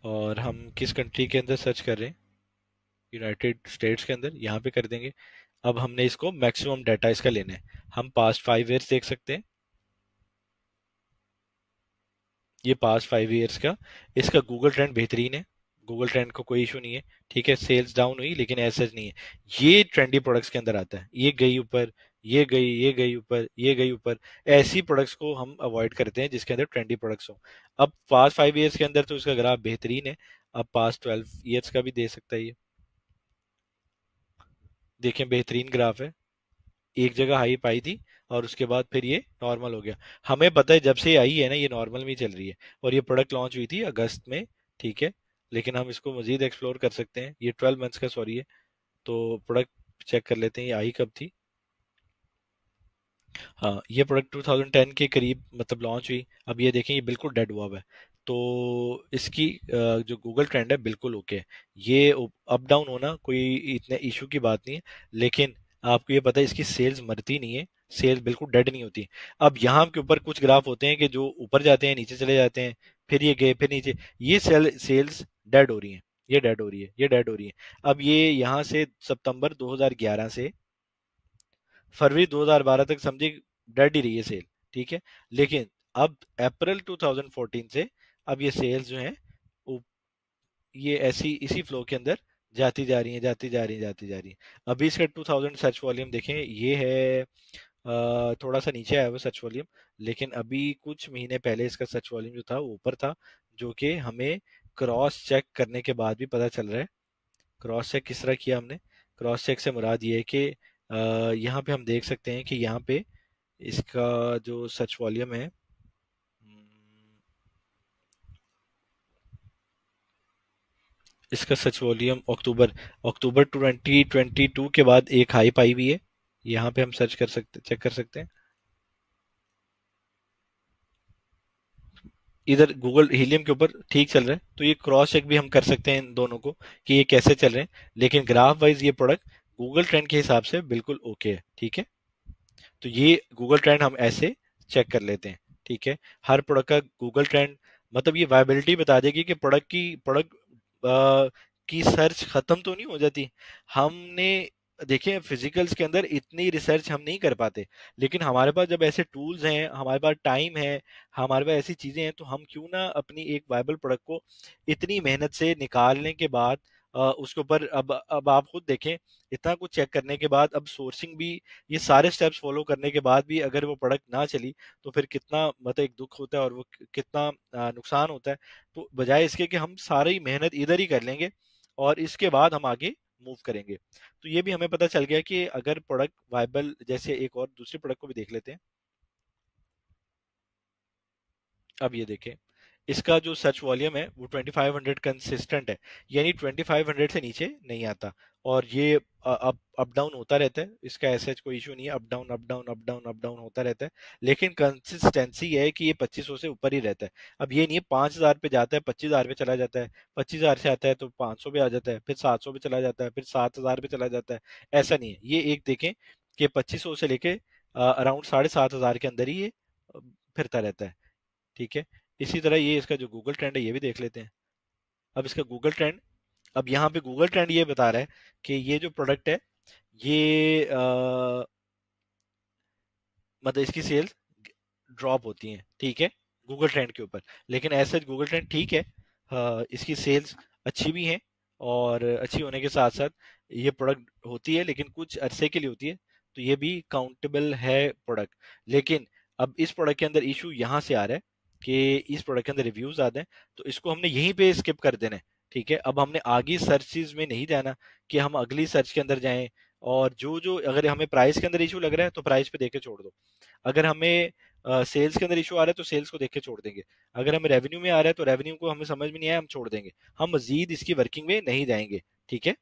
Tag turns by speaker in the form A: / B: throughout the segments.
A: और हम किस कंट्री के अंदर सर्च कर रहे हैं, यूनाइटेड स्टेट्स के अंदर, यहाँ पे कर देंगे। अब हमने इसको मैक्सिमम डाटा इसका लेना है। हम पास्ट 5 ईयर्स देख सकते हैं, ये पास्ट 5 ईयर्स का इसका गूगल ट्रेंड बेहतरीन है। गूगल ट्रेंड को कोई इशू नहीं है, ठीक है। सेल्स डाउन हुई लेकिन ऐसा नहीं है। ये ट्रेंडी प्रोडक्ट्स के अंदर आता है, ये गई ऊपर, ये गई ऊपर, ये गई ऊपर। ऐसी प्रोडक्ट्स को हम अवॉइड करते हैं जिसके अंदर ट्रेंडी प्रोडक्ट्स हो। अब पास्ट 5 ईयर्स के अंदर तो इसका ग्राफ बेहतरीन है। अब पास्ट 12 ईयर्स का भी दे सकता है ये, देखें बेहतरीन ग्राफ है। एक जगह हाई पाई थी और उसके बाद फिर ये नॉर्मल हो गया। हमें पता है जब से ये आई है ना, ये नॉर्मल में ही चल रही है। और ये प्रोडक्ट लॉन्च हुई थी अगस्त में, ठीक है। लेकिन हम इसको मजीद एक्सप्लोर कर सकते हैं। ये 12 मंथ्स का सॉरी है, तो प्रोडक्ट चेक कर लेते हैं, ये आई कब थी। हाँ, ये प्रोडक्ट 2010 के करीब मतलब लॉन्च हुई। अब ये देखें, ये बिल्कुल डेड हुआ हुआ है। तो इसकी जो गूगल ट्रेंड है बिल्कुल ओके है। ये अप डाउन होना कोई इतने इशू की बात नहीं है। लेकिन आपको ये पता है इसकी सेल्स मरती नहीं है, सेल्स बिल्कुल डेड नहीं होती। अब यहाँ के ऊपर कुछ ग्राफ होते हैं कि जो ऊपर जाते हैं, नीचे चले जाते हैं, फिर ये गए, फिर नीचे। ये सेल्स डेड हो रही हैं, ये डेड हो रही है, ये डेड हो रही है। अब ये यहाँ से सितंबर 2011 से फरवरी 2012 तक समझिए डेड ही रही है सेल, ठीक है। लेकिन अब अप्रैल 2014 से अब ये सेल्स जो हैं वो ये ऐसी इसी फ्लो के अंदर जाती जा रही हैं, जाती जा रही हैं, जाती जा रही हैं। अभी इसका 2000 सर्च वॉल्यूम देखें, ये है थोड़ा सा नीचे आया हुआ सर्च वॉल्यूम। लेकिन अभी कुछ महीने पहले इसका सर्च वॉल्यूम जो था वो ऊपर था, जो कि हमें क्रॉस चेक करने के बाद भी पता चल रहा है। क्रॉस चेक किस तरह किया हमने? क्रॉस चेक से मुराद ये है कि यहाँ पे हम देख सकते हैं कि यहाँ पे इसका जो सर्च वॉल्यूम है, इसका सर्च वॉल्यूम अक्टूबर अक्टूबर 2022 के बाद एक हाई पाई भी है। यहाँ पे हम सर्च कर सकते, चेक कर सकते हैं। इधर गूगल हीलियम के ऊपर ठीक चल रहा है, तो ये क्रॉस चेक भी हम कर सकते हैं इन दोनों को कि ये कैसे चल रहे हैं। लेकिन ग्राफ वाइज ये प्रोडक्ट गूगल ट्रेंड के हिसाब से बिल्कुल ओके है, ठीक है। तो ये गूगल ट्रेंड हम ऐसे चेक कर लेते हैं, ठीक है। हर प्रोडक्ट का गूगल ट्रेंड मतलब ये वायबिलिटी बता देगी कि प्रोडक्ट की सर्च खत्म तो नहीं हो जाती। हमने देखें फिजिकल्स के अंदर इतनी रिसर्च हम नहीं कर पाते, लेकिन हमारे पास जब ऐसे टूल्स हैं, हमारे पास टाइम है, हमारे पास ऐसी चीजें हैं, तो हम क्यों ना अपनी एक वायबल प्रोडक्ट को इतनी मेहनत से निकालने के बाद उसके ऊपर अब आप खुद देखें, इतना कुछ चेक करने के बाद अब सोर्सिंग भी, ये सारे स्टेप्स फॉलो करने के बाद भी अगर वो प्रोडक्ट ना चली तो फिर कितना मतलब एक दुख होता है और वो कितना नुकसान होता है। तो बजाय इसके कि हम सारी मेहनत इधर ही कर लेंगे और इसके बाद हम आगे मूव करेंगे। तो ये भी हमें पता चल गया कि अगर प्रोडक्ट वायबल, जैसे एक और दूसरी प्रोडक्ट को भी देख लेते हैं। अब ये देखें, इसका जो सर्च वॉल्यूम है वो 2500 कंसिस्टेंट है, यानी 2500 से नीचे नहीं आता। और ये अप डाउन होता रहता है, इसका ऐसा कोई इशू नहीं है, up down up down up down up down होता रहता है। लेकिन कंसिस्टेंसी है कि ये 2500 से ऊपर ही रहता है। अब ये नहीं है 5000 पे जाता है 25000 पे चला जाता है, 25000 से आता है तो 500 पे आ जाता है, फिर 700 पे चला जाता है, फिर 7000 पे चला जाता है। ऐसा नहीं है, ये एक देखें कि 2500 से लेके अराउंड 7500 के अंदर ही ये अ, फिरता रहता है, ठीक है। इसी तरह ये इसका जो गूगल ट्रेंड है ये भी देख लेते हैं। अब इसका गूगल ट्रेंड, अब यहाँ पे गूगल ट्रेंड ये बता रहा है कि ये जो प्रोडक्ट है ये मतलब इसकी सेल्स ड्रॉप होती हैं, ठीक है, गूगल ट्रेंड के ऊपर। लेकिन ऐसा गूगल ट्रेंड ठीक है, इसकी सेल्स अच्छी भी हैं। और अच्छी होने के साथ साथ ये प्रोडक्ट होती है लेकिन कुछ अरसे के लिए होती है, तो ये भी काउंटेबल है प्रोडक्ट। लेकिन अब इस प्रोडक्ट के अंदर इशू यहाँ से आ रहा है कि इस प्रोडक्ट के अंदर रिव्यूज आते हैं, तो इसको हमने यहीं पे स्किप कर देना है, ठीक है। अब हमने आगे सर्चेज में नहीं जाना कि हम अगली सर्च के अंदर जाएं। और जो जो अगर हमें प्राइस के अंदर इशू लग रहा है तो प्राइस पे देख के छोड़ दो। अगर हमें सेल्स के अंदर इशू आ रहा है तो सेल्स को देख के छोड़ देंगे। अगर हमें रेवेन्यू में आ रहा है तो रेवेन्यू को हमें समझ में नहीं आया, हम छोड़ देंगे। हम मजीद इसकी वर्किंग में नहीं जाएंगे, ठीक है।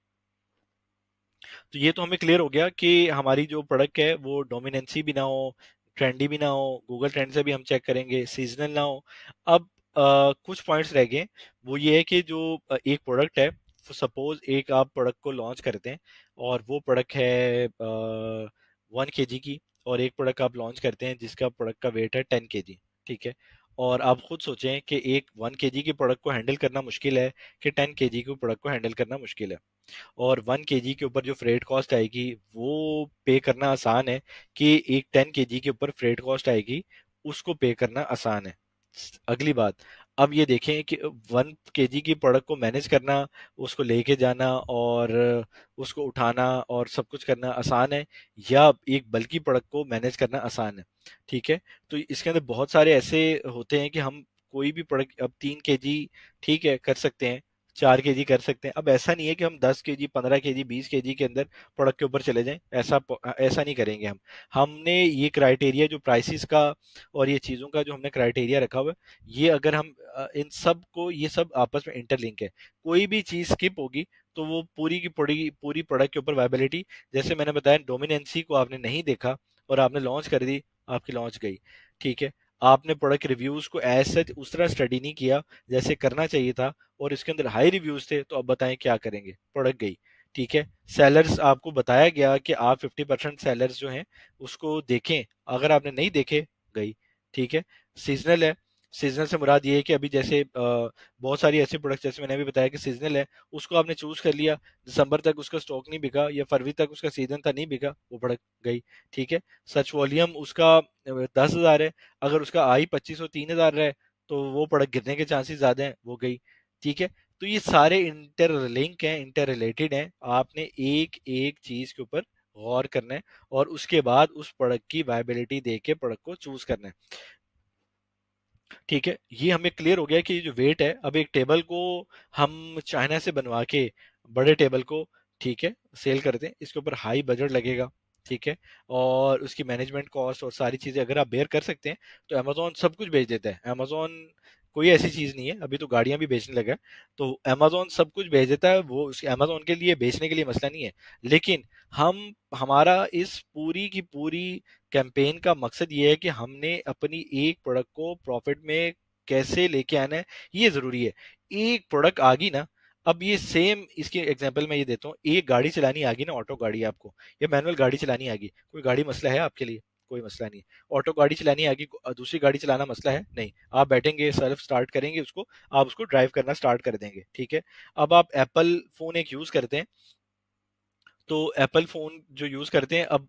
A: तो ये तो हमें क्लियर हो गया कि हमारी जो प्रोडक्ट है वो डोमिनेंसी भी ना हो, ट्रेंडी भी ना हो, गूगल ट्रेंड से भी हम चेक करेंगे, सीजनल ना हो। अब कुछ पॉइंट्स रह गए। वो ये है कि जो एक प्रोडक्ट है, सपोज एक आप प्रोडक्ट को लॉन्च करते हैं और वो प्रोडक्ट है 1 kg की, और एक प्रोडक्ट आप लॉन्च करते हैं जिसका प्रोडक्ट का वेट है 10 kg, ठीक है। और आप खुद सोचें कि एक 1 kg की प्रोडक्ट को हैंडल करना मुश्किल है कि 10 kg की प्रोडक्ट को हैंडल करना मुश्किल है। और 1 kg के ऊपर जो फ्रेट कॉस्ट आएगी वो पे करना आसान है कि एक 10 kg के ऊपर फ्रेट कॉस्ट आएगी, उसको पे करना आसान है। अगली बात, अब ये देखें कि 1 kg की प्रोडक्ट को मैनेज करना, उसको लेके जाना और उसको उठाना और सब कुछ करना आसान है, या एक बल्कि प्रोडक्ट को मैनेज करना आसान है। ठीक है, तो इसके अंदर बहुत सारे ऐसे होते हैं कि हम कोई भी प्रोडक्ट, अब 3 kg ठीक है कर सकते हैं, 4 kg कर सकते हैं। अब ऐसा नहीं है कि हम 10 kg 15 kg 20 kg के अंदर प्रोडक्ट के ऊपर चले जाएं, ऐसा नहीं करेंगे हम। हमने ये क्राइटेरिया जो प्राइसेस का और ये चीज़ों का जो हमने क्राइटेरिया रखा हुआ है, ये अगर हम इन सब को, ये सब आपस में इंटरलिंक है। कोई भी चीज़ स्किप होगी तो वो पूरी की पूरी पूरी प्रोडक्ट के ऊपर वायबिलिटी, जैसे मैंने बताया डोमिनेंसी को आपने नहीं देखा और आपने लॉन्च कर दी, आपकी लॉन्च गई। ठीक है, आपने प्रोडक्ट रिव्यूज को एज सच उस तरह स्टडी नहीं किया जैसे करना चाहिए था, और इसके अंदर हाई रिव्यूज थे, तो अब बताएं क्या करेंगे, प्रोडक्ट गई। ठीक है, सेलर्स आपको बताया गया कि आप 50% सेलर्स जो हैं उसको देखें, अगर आपने नहीं देखे, गई। ठीक है, सीजनल है, सीजनल से मुराद ये है कि अभी जैसे बहुत सारी ऐसी प्रोडक्ट्स, जैसे मैंने अभी बताया कि सीजनल है, उसको आपने चूज कर लिया, दिसंबर तक उसका स्टॉक नहीं बिका या फरवरी तक उसका सीजन था नहीं बिका, वो प्रोडक्ट गई। ठीक है, सच वॉल्यूम उसका 10,000 है, अगर उसका आई 2500 3,000 रहा है तो वो प्रोडक्ट गिरने के चांसेस ज्यादा हैं, वो गई। ठीक है, तो ये सारे इंटर लिंक हैं, इंटर रिलेटेड हैं, आपने एक एक चीज के ऊपर गौर करना है और उसके बाद उस प्रोडक्ट की वायबिलिटी देख के प्रोडक्ट को चूज करना है। ठीक है, ये हमें क्लियर हो गया कि ये जो वेट है, अब एक टेबल को हम चाइना से बनवा के, बड़े टेबल को, ठीक है, सेल करते हैं, इसके ऊपर हाई बजट लगेगा। ठीक है, और उसकी मैनेजमेंट कॉस्ट और सारी चीजें अगर आप बेयर कर सकते हैं, तो अमेजोन सब कुछ बेच देता है। अमेजोन कोई ऐसी चीज नहीं है, अभी तो गाड़ियां भी बेचने लगा है, तो अमेजोन सब कुछ बेच देता है, वो अमेजोन के लिए बेचने के लिए मसला नहीं है। लेकिन हमारा इस पूरी की पूरी कैंपेन का मकसद ये है कि हमने अपनी एक प्रोडक्ट को प्रॉफिट में कैसे लेके आना है, ये जरूरी है। एक प्रोडक्ट आ गई ना, अब ये सेम इसके एग्जांपल मैं ये देता हूँ, एक गाड़ी चलानी आ गई ना, ऑटो गाड़ी आपको, या मैनुअल गाड़ी चलानी आ गई, कोई गाड़ी मसला है आपके लिए? कोई मसला नहीं है। ऑटो गाड़ी चलानी आ गई, दूसरी गाड़ी चलाना मसला है? नहीं। आप बैठेंगे, सेल्फ स्टार्ट करेंगे उसको, आप उसको ड्राइव करना स्टार्ट कर देंगे। ठीक है, अब आप एप्पल फोन एक यूज करते हैं, तो एप्पल फोन जो यूज करते हैं, अब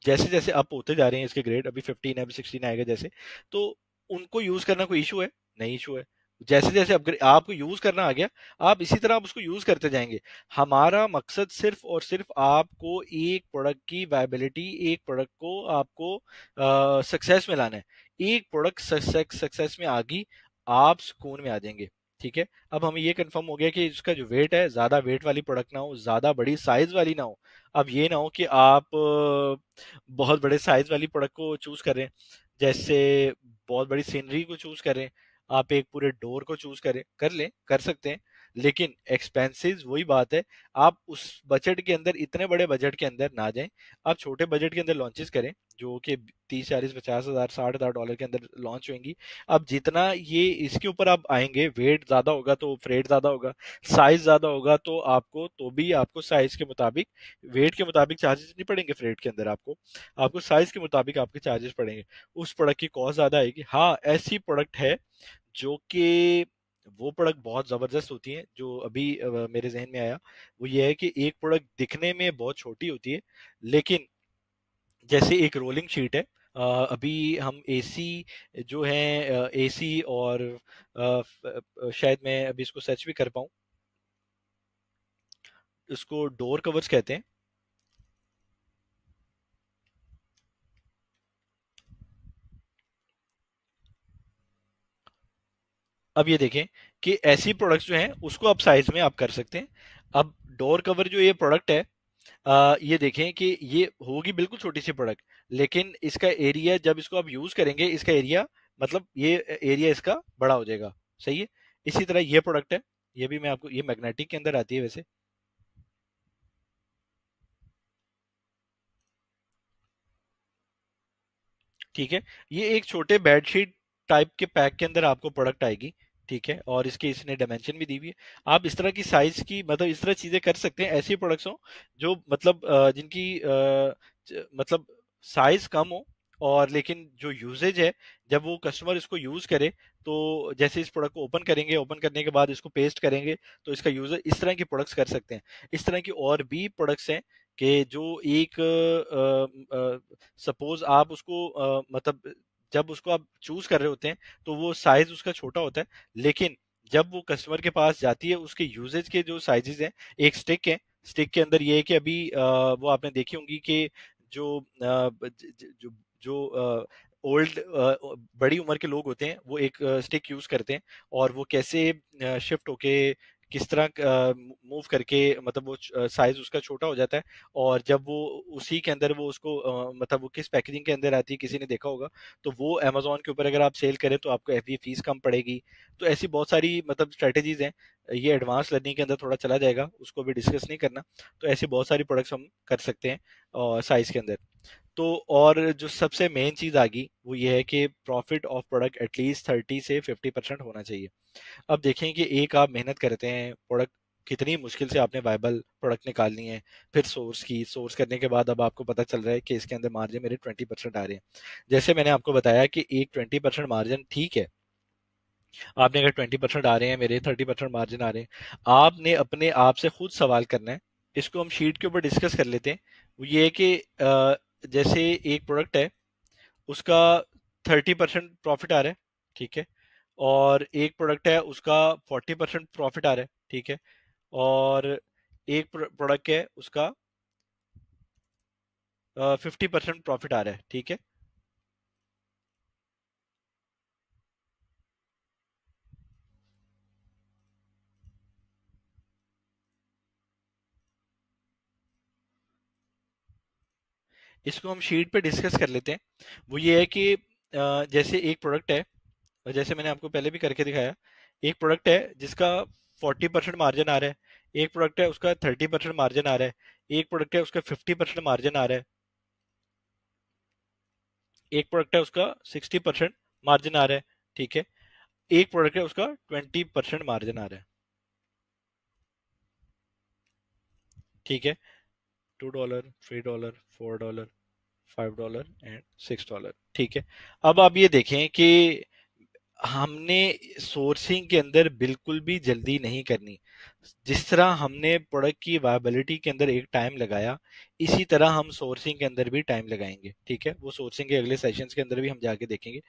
A: जैसे जैसे अप होते जा रहे हैं इसके ग्रेड, अभी 15 है, अभी 16 आएगा जैसे, तो उनको यूज करना कोई इशू है? नहीं इशू है। जैसे जैसे अपग्रेड आपको यूज करना आ गया, आप इसी तरह आप उसको यूज करते जाएंगे। हमारा मकसद सिर्फ और सिर्फ आपको एक प्रोडक्ट की वायबिलिटी, एक प्रोडक्ट को आपको सक्सेस में लाना है। एक प्रोडक्ट सक्सेस में आ गई, आप सुकून में आ जाएंगे। ठीक है, अब हमें ये कंफर्म हो गया कि इसका जो वेट है, ज्यादा वेट वाली प्रोडक्ट ना हो, ज्यादा बड़ी साइज वाली ना हो। अब ये ना हो कि आप बहुत बड़े साइज वाली प्रोडक्ट को चूज करें, जैसे बहुत बड़ी सीनरी को चूज करें, आप एक पूरे डोर को चूज करें, कर लें, कर सकते हैं, लेकिन एक्सपेंसिव वही बात है, आप उस बजट के अंदर, इतने बड़े बजट के अंदर ना जाएं। आप छोटे बजट के अंदर लॉन्चेस करें, जो कि 30 40 50 हजार $60,000 के अंदर लॉन्च होंगी। अब जितना ये इसके ऊपर आप आएंगे, वेट ज्यादा होगा तो फ्रेट ज्यादा होगा, साइज ज्यादा होगा तो आपको, तो भी आपको साइज के मुताबिक, वेट के मुताबिक चार्जेस नहीं पड़ेंगे फ्रेट के अंदर, आपको आपको साइज के मुताबिक आपके चार्जेस पड़ेंगे। उस प्रोडक्ट की कॉस्ट ज्यादा आएगी। हाँ, ऐसी प्रोडक्ट है जो कि, वो प्रोडक्ट बहुत जबरदस्त होती है, जो अभी मेरे जहन में आया, वो ये है कि एक प्रोडक्ट दिखने में बहुत छोटी होती है, लेकिन जैसे एक रोलिंग शीट है, अभी हम एसी जो है, एसी और शायद मैं अभी इसको सर्च भी कर पाऊँ, इसको डोर कवर्स कहते हैं। अब ये देखें कि ऐसी प्रोडक्ट्स जो हैं उसको आप साइज में आप कर सकते हैं। अब डोर कवर जो ये प्रोडक्ट है, ये देखें कि ये होगी बिल्कुल छोटी सी प्रोडक्ट, लेकिन इसका एरिया जब इसको आप यूज करेंगे, इसका एरिया, मतलब ये एरिया इसका बड़ा हो जाएगा। सही है, इसी तरह ये प्रोडक्ट है, ये भी मैं आपको, ये मैग्नेटिक के अंदर आती है वैसे। ठीक है, ये एक छोटे बेडशीट टाइप के पैक के अंदर आपको प्रोडक्ट आएगी। ठीक है, और इसके इसने डायमेंशन भी दी हुई है। आप इस तरह की साइज की, मतलब इस तरह चीजें कर सकते हैं, ऐसी प्रोडक्ट्स हो जो मतलब जिनकी मतलब साइज कम हो और लेकिन जो यूजेज है, जब वो कस्टमर इसको यूज करे, तो जैसे इस प्रोडक्ट को ओपन करेंगे, ओपन करने के बाद इसको पेस्ट करेंगे, तो इसका यूजर इस तरह की प्रोडक्ट्स कर सकते हैं। इस तरह की और भी प्रोडक्ट्स हैं कि जो एक सपोज आप उसको मतलब जब उसको आप चूज कर रहे होते हैं तो वो साइज उसका छोटा होता है, लेकिन जब वो कस्टमर के पास जाती है, उसके यूजेज के जो साइजेस हैं, एक स्टिक है, स्टिक के अंदर ये है कि अभी वो आपने देखी होंगी कि जो जो जो ओल्ड बड़ी उम्र के लोग होते हैं, वो एक स्टिक यूज करते हैं, और वो कैसे शिफ्ट होके किस तरह मूव करके, मतलब वो साइज उसका छोटा हो जाता है, और जब वो उसी के अंदर वो उसको मतलब वो किस पैकेजिंग के अंदर आती है, किसी ने देखा होगा, तो वो अमेजोन के ऊपर अगर आप सेल करें तो आपको एफबी फीस कम पड़ेगी। तो ऐसी बहुत सारी मतलब स्ट्रेटेजीज हैं। ये एडवांस लर्निंग के अंदर थोड़ा चला जाएगा, उसको भी डिस्कस नहीं करना। तो ऐसी बहुत सारी प्रोडक्ट्स हम कर सकते हैं और साइज के अंदर। तो और जो सबसे मेन चीज आ गई वो ये है कि प्रॉफिट ऑफ प्रोडक्ट एटलीस्ट 30 से 50% होना चाहिए। अब देखें कि एक आप मेहनत करते हैं प्रोडक्ट, कितनी मुश्किल से आपने वायबल प्रोडक्ट निकालनी है, फिर सोर्स करने के बाद अब आपको पता चल रहा है कि इसके अंदर मार्जिन मेरे 20% आ रहे हैं। जैसे मैंने आपको बताया कि एक 20% मार्जिन ठीक है, आपने अगर 20% आ रहे हैं, मेरे 30% मार्जिन आ रहे हैं, आपने अपने आप से खुद सवाल करना है। इसको हम शीट के ऊपर डिस्कस कर लेते हैं। वो ये है कि जैसे एक प्रोडक्ट है, उसका 30% प्रॉफिट आ रहा है, ठीक है, और एक प्रोडक्ट है उसका 40% प्रॉफिट आ रहा है, ठीक है, और एक प्रोडक्ट है उसका 50% प्रॉफिट आ रहा है, ठीक है। इसको हम शीट पे डिस्कस कर लेते हैं। वो ये है कि जैसे एक प्रोडक्ट है, और जैसे मैंने आपको पहले भी करके दिखाया, एक प्रोडक्ट है जिसका 40% मार्जिन आ रहा है, एक प्रोडक्ट है उसका 30% मार्जिन आ रहा है, एक प्रोडक्ट है उसका 50% मार्जिन आ रहा है, एक प्रोडक्ट है उसका 60% मार्जिन आ रहा है, ठीक है, एक प्रोडक्ट है उसका 20% मार्जिन आ रहा है, ठीक है। $2, $3, $4, $5 एंड $6, ठीक है। अब आप ये देखें कि हमने सोर्सिंग के अंदर बिल्कुल भी जल्दी नहीं करनी। जिस तरह हमने प्रोडक्ट की वायबिलिटी के अंदर एक टाइम लगाया, इसी तरह हम सोर्सिंग के अंदर भी टाइम लगाएंगे, ठीक है। वो सोर्सिंग के अगले सेशंस के अंदर भी हम जाके देखेंगे।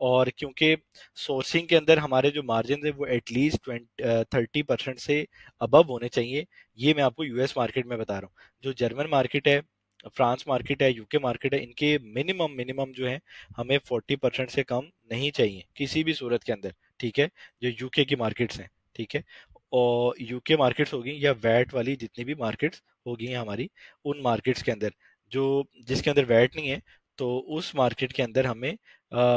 A: और क्योंकि सोर्सिंग के अंदर हमारे जो मार्जिन है वो एटलीस्ट 30% से अबव होने चाहिए। ये मैं आपको यूएस मार्केट में बता रहा हूँ। जो जर्मन मार्केट है, फ्रांस मार्केट है, यूके मार्केट है, इनके मिनिमम मिनिमम जो है, हमें 40% से कम नहीं चाहिए किसी भी सूरत के अंदर, ठीक है। जो यूके की मार्केट्स हैं, ठीक है, और यूके मार्केट्स होगी या वैट वाली जितनी भी मार्केट्स होगी हैं हमारी, उन मार्केट्स के अंदर जो जिसके अंदर वैट नहीं है, तो उस मार्केट के अंदर हमें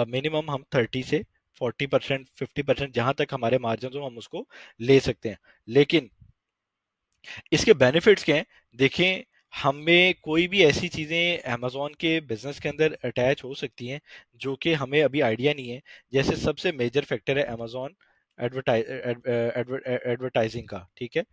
A: मिनिमम हम 30 से 40%, 50% जहां तक हमारे मार्जिन हो हम उसको ले सकते हैं। लेकिन इसके बेनिफिट्स क्या हैं, देखें। हमें कोई भी ऐसी चीजें अमेजोन के बिजनेस के अंदर अटैच हो सकती हैं जो कि हमें अभी आइडिया नहीं है। जैसे सबसे मेजर फैक्टर है अमेजोन एडवर्टाइजिंग का, ठीक है।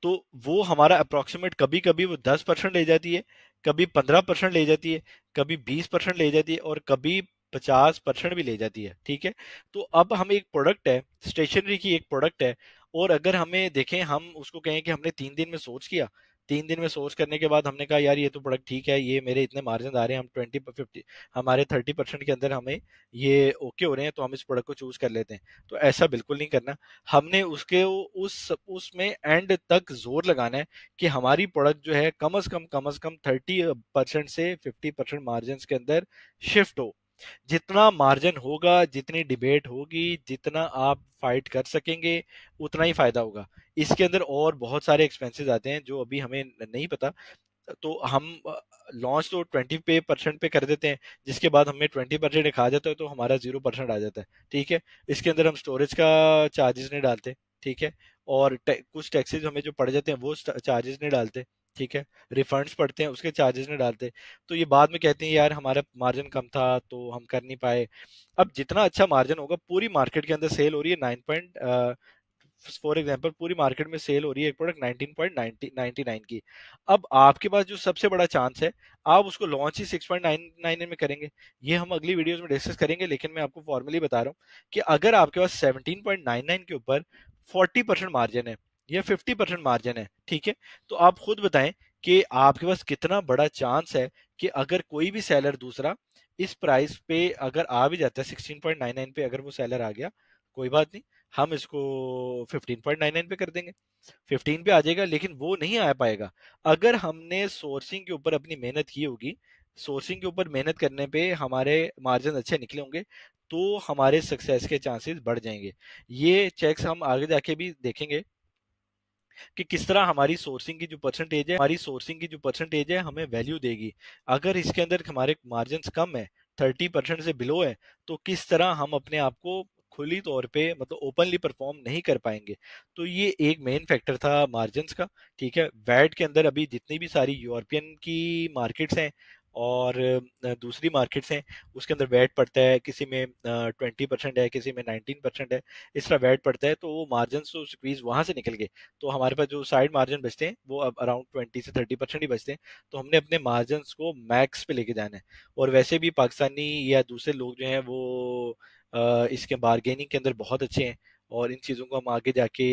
A: तो वो हमारा अप्रोक्सीमेट कभी कभी वो 10% ले जाती है, कभी 15% ले जाती है, कभी 20% ले जाती है, और कभी 50% भी ले जाती है, ठीक है। तो अब हम एक प्रोडक्ट है, स्टेशनरी की एक प्रोडक्ट है, और अगर हमें देखें, हम उसको कहें कि हमने 3 दिन में सोच किया, 3 दिन में सोच करने के बाद हमने कहा यार ये तो प्रोडक्ट ठीक है, ये मेरे इतने मार्जिन आ रहे हैं, हम 20 50 हमारे 30% के अंदर हमें ये ओके हो रहे हैं, तो हम इस प्रोडक्ट को चूज कर लेते हैं। तो ऐसा बिल्कुल नहीं करना। हमने उसके उस उसमें एंड तक जोर लगाना है कि हमारी प्रोडक्ट जो है कम से कम 30% से 50% मार्जिन के अंदर शिफ्ट हो। जितना मार्जिन होगा, जितनी डिबेट होगी, जितना आप फाइट कर सकेंगे, उतना ही फायदा होगा। इसके अंदर और बहुत सारे एक्सपेंसेस आते हैं जो अभी हमें नहीं पता। तो हम लॉन्च तो 20% पे कर देते हैं, जिसके बाद हमें 20% एक आ जाता है, तो हमारा 0% आ जाता है, ठीक है। इसके अंदर हम स्टोरेज का चार्जेस नहीं डालते, ठीक है, और कुछ टैक्सेस हमें जो पड़ जाते हैं वो चार्जेस नहीं डालते, ठीक है। रिफंड्स पड़ते हैं, उसके चार्जेस नहीं डालते। तो ये बाद में कहते हैं यार हमारा मार्जिन कम था तो हम कर नहीं पाए। अब जितना अच्छा मार्जिन होगा, पूरी मार्केट के अंदर सेल हो रही है फॉर एग्जांपल पूरी मार्केट में सेल हो रही है एक प्रोडक्ट 19.99 की, अब आपके पास जो सबसे बड़ा चांस है, आप उसको लॉन्च ही 6.99 में करेंगे। ये हम अगली वीडियोस में डिस्कस करेंगे, लेकिन मैं आपको फॉर्मली बता रहा हूँ कि अगर आपके पास 17.99 के ऊपर 40% मार्जिन है या 50% मार्जिन है, ठीक है, तो आप खुद बताएं कि आपके पास कितना बड़ा चांस है कि अगर कोई भी सेलर दूसरा इस प्राइस पे अगर आ भी जाता है, 16.99 पे अगर वो सेलर आ गया, कोई बात नहीं, हम इसको 15.99 पे कर देंगे, 15 पे आ जाएगा, लेकिन वो नहीं आ पाएगा। अगर हमने सोर्सिंग के ऊपर अपनी मेहनत की होगी, सोर्सिंग के ऊपर मेहनत करने पे हमारे मार्जिन अच्छे निकले होंगे, तो हमारे सक्सेस के चांसेस बढ़ जाएंगे। ये चेक्स हम आगे जाके भी देखेंगे कि किस तरह हमारी सोर्सिंग की जो परसेंटेज है हमें वैल्यू देगी। अगर इसके अंदर हमारे मार्जिन कम है, 30% से बिलो है, तो किस तरह हम अपने आप को खुली तौर पे मतलब ओपनली परफॉर्म नहीं कर पाएंगे। तो ये एक मेन फैक्टर था मार्जिन्स का। ठीक है, वैट के अंदर अभी जितनी भी सारी यूरोपियन की मार्केट्स हैं और दूसरी मार्केट्स हैं, उसके अंदर वैट पड़ता है, किसी में 20% है, किसी में 19% है, इस तरह वैट पड़ता है, तो वो मार्जिन तो स्क्वीज वहां से निकल गए। तो हमारे पास जो साइड मार्जिन बचते हैं वो अब अराउंड 20 से 30% ही बचते हैं। तो हमने अपने मार्जिन को मैक्स पे लेके जाना है। और वैसे भी पाकिस्तानी या दूसरे लोग जो हैं वो इसके बारगेनिंग के अंदर बहुत अच्छे हैं, और इन चीज़ों को हम आगे जाके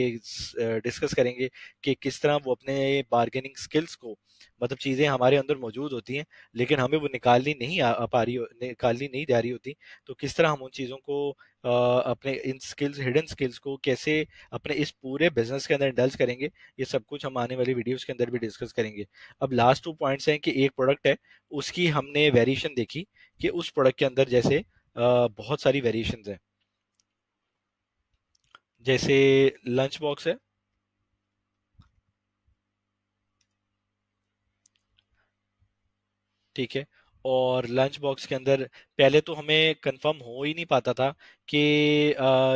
A: डिस्कस करेंगे कि किस तरह वो अपने बारगेनिंग स्किल्स को, मतलब चीज़ें हमारे अंदर मौजूद होती हैं लेकिन हमें वो निकालनी नहीं जा रही होती, तो किस तरह हम उन चीज़ों को अपने इन स्किल्स, हिडन स्किल्स को कैसे अपने इस पूरे बिजनेस के अंदर इंडल्ज करेंगे, ये सब कुछ हम आने वाली वीडियोस के अंदर भी डिस्कस करेंगे। अब लास्ट 2 पॉइंट्स हैं कि एक प्रोडक्ट है, उसकी हमने वेरिएशन देखी कि उस प्रोडक्ट के अंदर जैसे बहुत सारी वेरिएशंस हैं। जैसे लंच बॉक्स है, ठीक है, और लंच बॉक्स के अंदर पहले तो हमें कंफर्म हो ही नहीं पाता था कि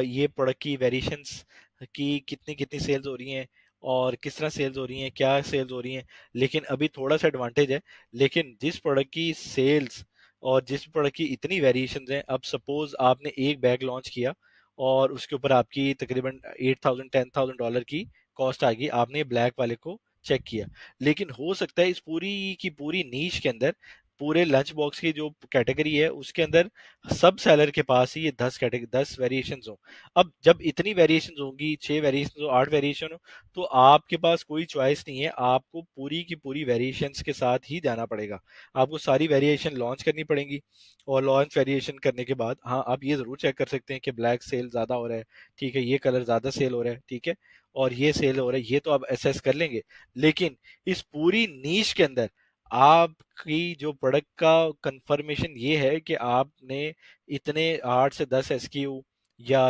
A: ये प्रोडक्ट की वेरिएशंस की कितनी कितनी सेल्स हो रही हैं और किस तरह सेल्स हो रही हैं, क्या सेल्स हो रही हैं। लेकिन अभी थोड़ा सा एडवांटेज है, लेकिन जिस प्रोडक्ट की सेल्स और जिस प्रोडक्ट की इतनी वेरिएशंस हैं, अब सपोज आपने एक बैग लॉन्च किया और उसके ऊपर आपकी तकरीबन 8,000 10,000 डॉलर की कॉस्ट आ गई, आपने ब्लैक वाले को चेक किया, लेकिन हो सकता है इस पूरी की पूरी नीश के अंदर, पूरे लंच बॉक्स की जो कैटेगरी है उसके अंदर सब सेलर के पास ही ये 10 वेरिएशंस हो। अब जब इतनी वेरिएशंस होंगी, 6 वेरिएशन हो, 8 वेरिएशन हो, तो आपके पास कोई चॉइस नहीं है, आपको पूरी की पूरी वेरिएशंस के साथ ही जाना पड़ेगा। आपको सारी वेरिएशन लॉन्च करनी पड़ेंगी, और लॉन्च वेरिएशन करने के बाद हाँ आप ये जरूर चेक कर सकते हैं कि ब्लैक सेल ज्यादा हो रहा है, ठीक है, ये कलर ज्यादा सेल हो रहा है, ठीक है, और ये सेल हो रहा है, ये तो आप एसेस कर लेंगे। लेकिन इस पूरी नीश के अंदर आपकी जो प्रोडक्ट का कंफर्मेशन ये है कि आपने इतने 8 से 10 SKU या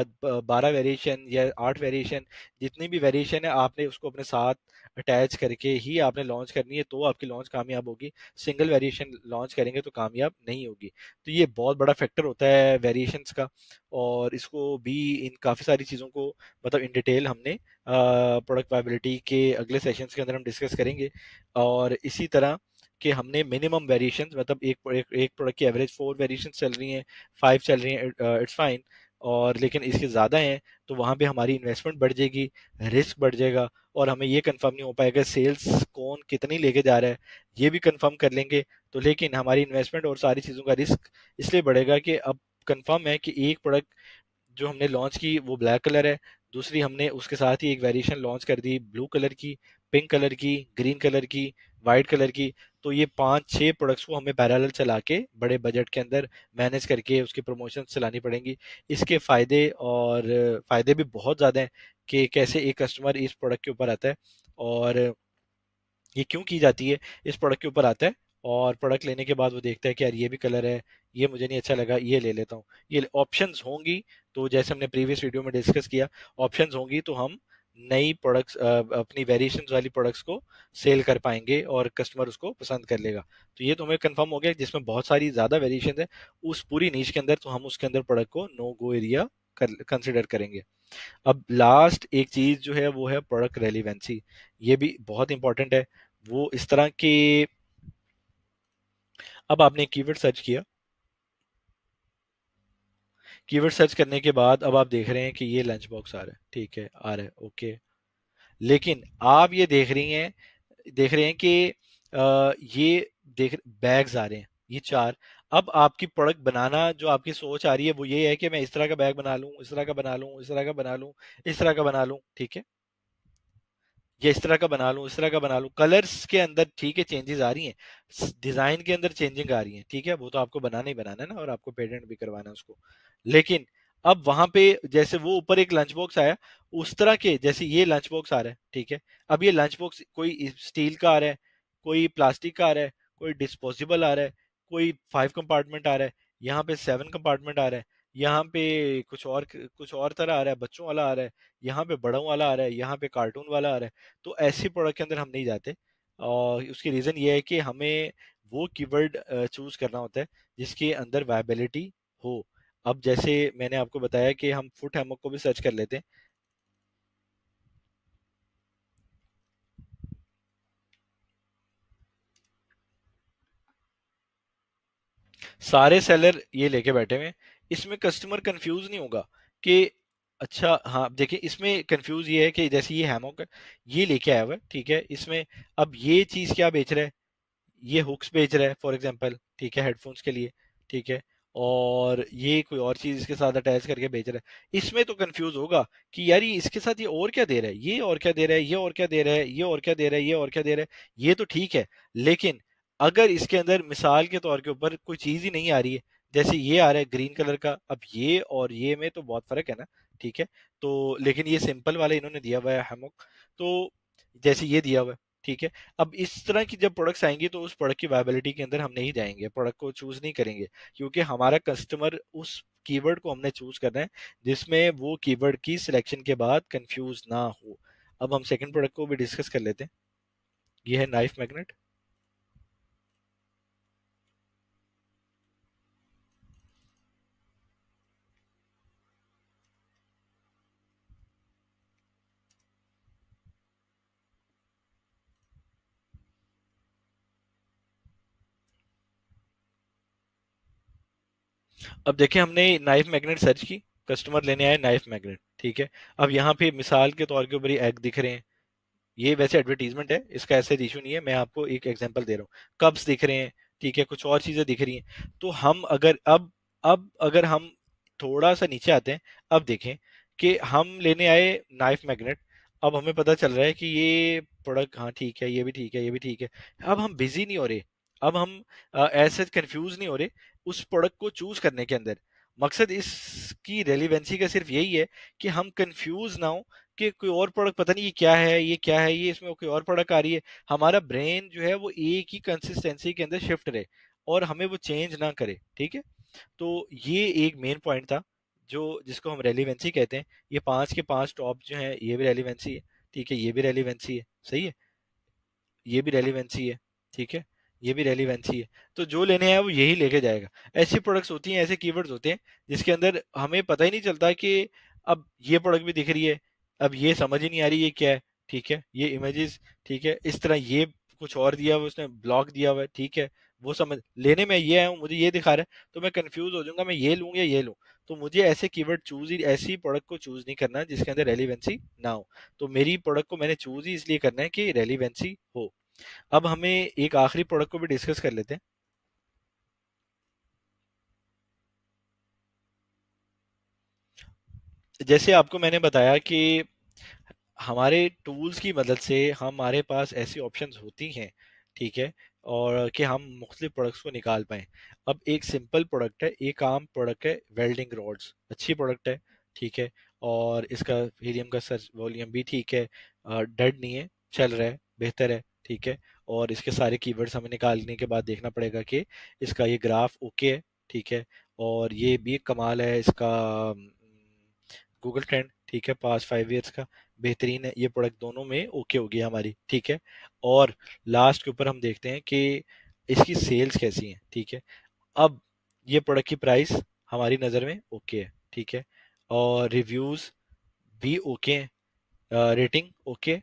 A: 12 वेरिएशन या 8 वेरिएशन, जितनी भी वेरिएशन है आपने उसको अपने साथ अटैच करके ही आपने लॉन्च करनी है, तो आपकी लॉन्च कामयाब होगी। सिंगल वेरिएशन लॉन्च करेंगे तो कामयाब नहीं होगी। तो ये बहुत बड़ा फैक्टर होता है वेरिएशंस का, और इसको भी इन काफ़ी सारी चीज़ों को मतलब इन डिटेल हमने प्रोडक्ट वायबिलिटी के अगले सेशंस के अंदर हम डिस्कस करेंगे। और इसी तरह कि हमने मिनिमम वेरिएशंस, मतलब एक प्रोडक्ट की एवरेज 4 वेरिएशंस चल रही हैं, 5 चल रही हैं, इट्स फाइन, और लेकिन इसके ज़्यादा हैं तो वहाँ पे हमारी इन्वेस्टमेंट बढ़ जाएगी, रिस्क बढ़ जाएगा, और हमें ये कंफर्म नहीं हो पाएगा सेल्स कौन कितनी लेके जा रहा है, ये भी कंफर्म कर लेंगे तो, लेकिन हमारी इन्वेस्टमेंट और सारी चीज़ों का रिस्क इसलिए बढ़ेगा कि अब कंफर्म है कि एक प्रोडक्ट जो हमने लॉन्च की वो ब्लैक कलर है, दूसरी हमने उसके साथ ही एक वेरिएशन लॉन्च कर दी ब्लू कलर की, पिंक कलर की, ग्रीन कलर की, वाइट कलर की। तो ये 5 6 प्रोडक्ट्स को हमें पैरेलल चला के बड़े बजट के अंदर मैनेज करके उसकी प्रमोशन चलानी पड़ेंगी। इसके फायदे भी बहुत ज़्यादा हैं कि कैसे एक कस्टमर इस प्रोडक्ट के ऊपर आता है, और ये क्यों की जाती है, इस प्रोडक्ट के ऊपर आता है, और प्रोडक्ट लेने के बाद वो देखता है कि यार ये भी कलर है, ये मुझे नहीं अच्छा लगा, ये ले लेता हूँ। ये ऑप्शंस होंगी, तो जैसे हमने प्रीवियस वीडियो में डिस्कस किया, ऑप्शंस होंगी तो हम नई प्रोडक्ट्स, अपनी वेरिएशंस वाली प्रोडक्ट्स को सेल कर पाएंगे और कस्टमर उसको पसंद कर लेगा। तो ये तो हमें कंफर्म हो गया, जिसमें बहुत सारी ज़्यादा वेरिएशन है उस पूरी नीच के अंदर, तो हम उसके अंदर प्रोडक्ट को नो गो एरिया कंसिडर करेंगे। अब लास्ट एक चीज जो है वो है प्रोडक्ट रेलिवेंसी। ये भी बहुत इंपॉर्टेंट है। वो इस तरह के, अब आपने कीवर्ड सर्च किया, कीवर्ड सर्च करने के बाद अब आप देख रहे हैं कि ये लंच बॉक्स आ रहा है, ठीक है, आ रहा है, ओके। लेकिन आप ये देख रहे हैं कि ये देख बैग्स आ रहे हैं, ये चार। अब आपकी प्रोडक्ट बनाना जो आपकी सोच आ रही है वो ये है कि मैं इस तरह का बैग बना लूं, इस तरह का बना लूं, इस तरह का बना लूं, इस तरह का बना लूं, ठीक है, या इस तरह का बना लूं, इस तरह का बना लूं। कलर्स के अंदर ठीक है चेंजेस आ रही हैं, डिजाइन के अंदर चेंजिंग आ रही है, ठीक है, वो तो आपको बनाना ही बनाना है ना, और आपको पेटेंट भी करवाना है उसको। लेकिन अब वहां पे जैसे वो ऊपर एक लंच बॉक्स आया, उस तरह के जैसे ये लंच बॉक्स आ रहा है, ठीक है। अब ये लंच बॉक्स कोई स्टील का आ रहा है, कोई प्लास्टिक का आ रहा है, कोई डिस्पोजेबल आ रहा है, कोई 5 कंपार्टमेंट आ रहा है, यहाँ पे 7 कंपार्टमेंट आ रहा है, यहाँ पे कुछ और तरह आ रहा है, बच्चों वाला आ रहा है, यहाँ पे बड़ों वाला आ रहा है, यहाँ पे कार्टून वाला आ रहा है। तो ऐसी प्रोडक्ट के अंदर हम नहीं जाते, और उसकी रीज़न ये है कि हमें वो कीवर्ड चूज करना होता है जिसके अंदर वायबिलिटी हो। अब जैसे मैंने आपको बताया कि हम फुट हैमॉक को भी सर्च कर लेते हैं। सारे सेलर ये लेके बैठे हुए हैं, इसमें कस्टमर कंफ्यूज नहीं होगा कि अच्छा, हाँ देखिए इसमें कंफ्यूज ये है कि जैसे ये हैमॉक है, ये लेके आया हुआ है, ठीक है, इसमें अब ये चीज़ क्या बेच रहा है, ये हुक्स बेच रहा है फॉर एग्जांपल, ठीक है, हेडफोन्स के लिए, ठीक है, और ये कोई और चीज इसके साथ अटैच करके बेच रहा है। इसमें तो कंफ्यूज होगा कि यार ये इसके साथ ये और क्या दे रहा है, ये और क्या दे रहा है, ये और क्या दे रहा है, ये और क्या दे रहा है, ये और क्या दे रहा है, ये तो ठीक है। लेकिन अगर इसके अंदर मिसाल के तौर के ऊपर कोई चीज ही नहीं आ रही है, जैसे ये आ रहा है ग्रीन कलर का, अब ये और ये में तो बहुत फर्क है ना, ठीक है। तो लेकिन ये सिंपल वाला इन्होंने दिया हुआ है हैमॉक, तो जैसे ये दिया हुआ है, ठीक है। अब इस तरह की जब प्रोडक्ट्स आएंगी तो उस प्रोडक्ट की वायबिलिटी के अंदर हम नहीं जाएंगे, प्रोडक्ट को चूज नहीं करेंगे, क्योंकि हमारा कस्टमर उस कीवर्ड को हमने चूज करना है जिसमें वो कीवर्ड की सिलेक्शन के बाद कंफ्यूज ना हो। अब हम सेकंड प्रोडक्ट को भी डिस्कस कर लेते हैं, ये है नाइफ मैग्नेट। अब देखिए हमने नाइफ मैग्नेट सर्च की, कस्टमर लेने आए नाइफ मैग्नेट, ठीक है। अब यहाँ पे मिसाल के तौर के ऊपर एग दिख रहे हैं, ये वैसे एडवर्टीजमेंट है, इसका ऐसे इशू नहीं है, मैं आपको एक एग्जांपल दे रहा हूँ। कप्स दिख रहे हैं, ठीक है, कुछ और चीजें दिख रही हैं। तो हम अगर अब अगर हम थोड़ा सा नीचे आते हैं, अब देखें कि हम लेने आए नाइफ मैग्नेट, अब हमें पता चल रहा है कि ये प्रोडक्ट, हाँ ठीक है, ये भी ठीक है, ये भी ठीक है। अब हम बिजी नहीं हो रहे, अब हम ऐसे कंफ्यूज नहीं हो रहे उस प्रोडक्ट को चूज करने के अंदर। मकसद इसकी रेलिवेंसी का सिर्फ यही है कि हम कंफ्यूज ना हो कि कोई और प्रोडक्ट पता नहीं ये क्या है, ये क्या है, ये इसमें कोई और प्रोडक्ट आ रही है। हमारा ब्रेन जो है वो एक ही कंसिस्टेंसी के अंदर शिफ्ट रहे और हमें वो चेंज ना करे, ठीक है। तो ये एक मेन पॉइंट था जो जिसको हम रेलिवेंसी कहते हैं। ये 5 के 5 टॉप जो है ये भी रेलिवेंसी है, ठीक है, ये भी रेलिवेंसी है, सही है, ये भी रेलिवेंसी है, ठीक है, ये भी रेलिवेंसी है। तो जो लेने आया वो यही लेके जाएगा। ऐसी प्रोडक्ट्स होती हैं, ऐसे कीवर्ड्स होते हैं जिसके अंदर हमें पता ही नहीं चलता कि अब ये प्रोडक्ट भी दिख रही है, अब ये समझ ही नहीं आ रही ये क्या है, ठीक है, ये इमेजेस, ठीक है, इस तरह ये कुछ और दिया हुआ है, उसने ब्लॉक दिया हुआ है, ठीक है, वो समझ लेने में ये आया हूँ, मुझे ये दिखा रहा है, तो मैं कंफ्यूज हो जाऊंगा मैं ये लूँ या ये लूँ। तो मुझे ऐसे कीवर्ड चूज ही, ऐसी प्रोडक्ट को चूज नहीं करना जिसके अंदर रेलिवेंसी ना हो। तो मेरी प्रोडक्ट को मैंने चूज ही इसलिए करना है कि रेलिवेंसी हो। अब हमें एक आखिरी प्रोडक्ट को भी डिस्कस कर लेते हैं। जैसे आपको मैंने बताया कि हमारे टूल्स की मदद से हमारे पास ऐसी ऑप्शंस होती हैं, ठीक है, और कि हम मुख्तलिफ प्रोडक्ट्स को निकाल पाएँ। अब एक सिंपल प्रोडक्ट है, एक आम प्रोडक्ट है, वेल्डिंग रॉड्स, अच्छी प्रोडक्ट है, ठीक है, और इसका हीलियम का सर्च वॉल्यूम भी ठीक है, डेड नहीं है, चल रहा है, बेहतर है, ठीक है। और इसके सारे कीवर्ड्स हमें निकालने के बाद देखना पड़ेगा कि इसका ये ग्राफ ओके है, ठीक है, और ये भी एक कमाल है इसका गूगल ट्रेंड, ठीक है, पास 5 ईयर्स का बेहतरीन है, ये प्रोडक्ट दोनों में ओके होगी हमारी, ठीक है। और लास्ट के ऊपर हम देखते हैं कि इसकी सेल्स कैसी हैं, ठीक है। अब ये प्रोडक्ट की प्राइस हमारी नज़र में ओके है, ठीक है, और रिव्यूज़ भी ओके हैं, रेटिंग ओके,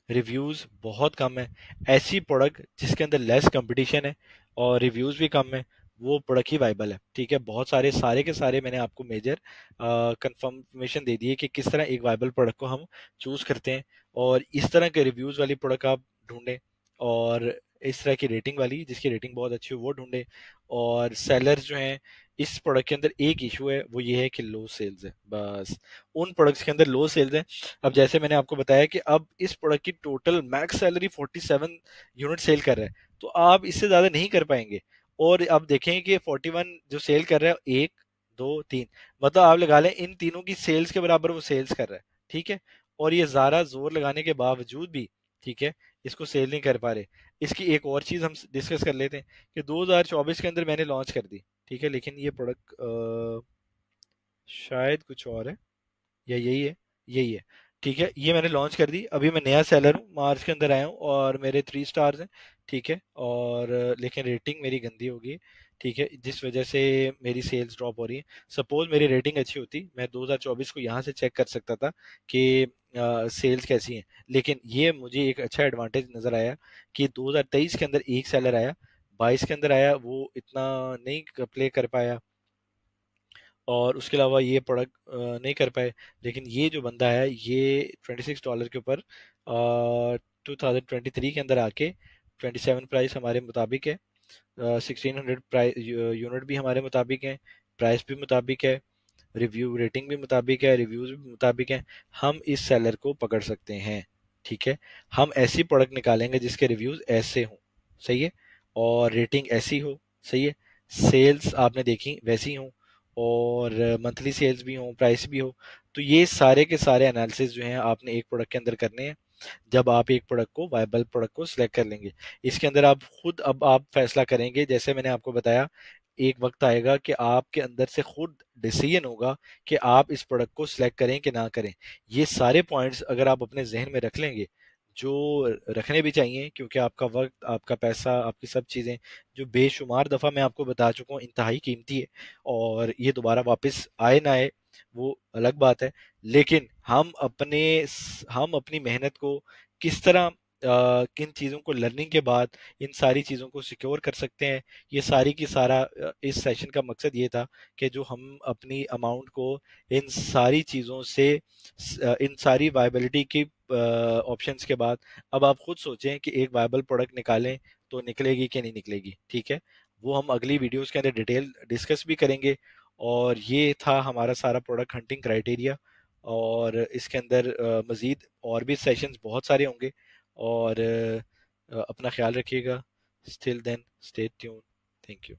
A: रिव्यूज़ बहुत कम है। ऐसी प्रोडक्ट जिसके अंदर लेस कंपटीशन है और रिव्यूज़ भी कम है, वो प्रोडक्ट ही वाइबल है। ठीक है, बहुत सारे के सारे मैंने आपको मेजर कंफर्मेशन दे दिए कि किस तरह एक वाइबल प्रोडक्ट को हम चूज करते हैं। और इस तरह के रिव्यूज वाली प्रोडक्ट आप ढूंढें, और इस तरह की रेटिंग वाली जिसकी रेटिंग बहुत अच्छी हो वो ढूंढें। और सेलर्स जो हैं, इस प्रोडक्ट के अंदर एक इशू है, वो ये है कि लो सेल्स है, बस उन प्रोडक्ट्स के अंदर लो सेल्स है। अब जैसे मैंने आपको बताया कि अब इस प्रोडक्ट की total max salary 47 unit sale कर रहा है, तो आप इससे ज्यादा नहीं कर पाएंगे। और अब देखें कि 41 जो सेल कर रहा है, एक, दो, तीन, मतलब आप लगा लें इन तीनों की सेल्स के बराबर वो सेल्स कर रहा है। ठीक है, और ये ज़ारा जोर लगाने के बावजूद भी, ठीक है, इसको सेल नहीं कर पा रहे। इसकी एक और चीज़ हम डिस्कस कर लेते हैं कि 2024 के अंदर मैंने लॉन्च कर दी, ठीक है, लेकिन ये प्रोडक्ट शायद कुछ और है, या यही है, यही है। ठीक है, ये मैंने लॉन्च कर दी, अभी मैं नया सेलर हूँ, मार्च के अंदर आया हूँ और मेरे 3 स्टार्स हैं। ठीक है, और लेकिन रेटिंग मेरी गंदी होगी। ठीक है, जिस वजह से मेरी सेल्स ड्रॉप हो रही है। सपोज मेरी रेटिंग अच्छी होती, मैं 2024 को यहाँ से चेक कर सकता था कि सेल्स कैसी हैं। लेकिन ये मुझे एक अच्छा एडवांटेज नज़र आया कि 2023 के अंदर एक सेलर आया, 22 के अंदर आया, वो इतना नहीं प्ले कर पाया, और उसके अलावा ये प्रोडक्ट नहीं कर पाए। लेकिन ये जो बंदा है, ये $26 के ऊपर 2023 के अंदर आके 27 प्राइस हमारे मुताबिक है, 1600 प्राइस यूनिट भी हमारे मुताबिक है, प्राइस भी मुताबिक है, रिव्यू रेटिंग भी मुताबिक है, रिव्यूज भी मुताबिक है। हम इस सेलर को पकड़ सकते हैं। ठीक है, हम ऐसी प्रोडक्ट निकालेंगे जिसके रिव्यूज ऐसे हों, सही है, और रेटिंग ऐसी हो, सही है, सेल्स आपने देखी वैसी हो, और मंथली सेल्स भी हो, प्राइस भी हो। तो ये सारे के सारे एनालिसिस जो हैं आपने एक प्रोडक्ट के अंदर करने हैं, जब आप एक प्रोडक्ट को वायबल प्रोडक्ट को सिलेक्ट कर लेंगे। इसके अंदर आप खुद अब आप फैसला करेंगे, जैसे मैंने आपको बताया, एक वक्त आएगा कि आपके अंदर से खुद डिसीजन होगा कि आप इस प्रोडक्ट को सिलेक्ट करें कि ना करें। ये सारे पॉइंट्स अगर आप अपने जहन में रख लेंगे, जो रखने भी चाहिए, क्योंकि आपका वक्त, आपका पैसा, आपकी सब चीज़ें जो बेशुमार दफ़ा मैं आपको बता चुका हूँ इंतहाई कीमती है, और ये दोबारा वापस आए ना आए वो अलग बात है। लेकिन हम अपनी मेहनत को किस तरह किन चीज़ों को लर्निंग के बाद इन सारी चीज़ों को सिक्योर कर सकते हैं, ये सारी की सारा इस सेशन का मकसद ये था कि जो हम अपनी अमाउंट को इन सारी चीज़ों से इन सारी वायबिलिटी की ऑप्शंस के बाद, अब आप खुद सोचें कि एक वायबल प्रोडक्ट निकालें तो निकलेगी कि नहीं निकलेगी। ठीक है, वो हम अगली वीडियोस के अंदर डिटेल डिस्कस भी करेंगे। और ये था हमारा सारा प्रोडक्ट हंटिंग क्राइटेरिया, और इसके अंदर मज़ीद और भी सेशंस बहुत सारे होंगे। और अपना ख्याल रखिएगा। Still then, stay tune. Thank you.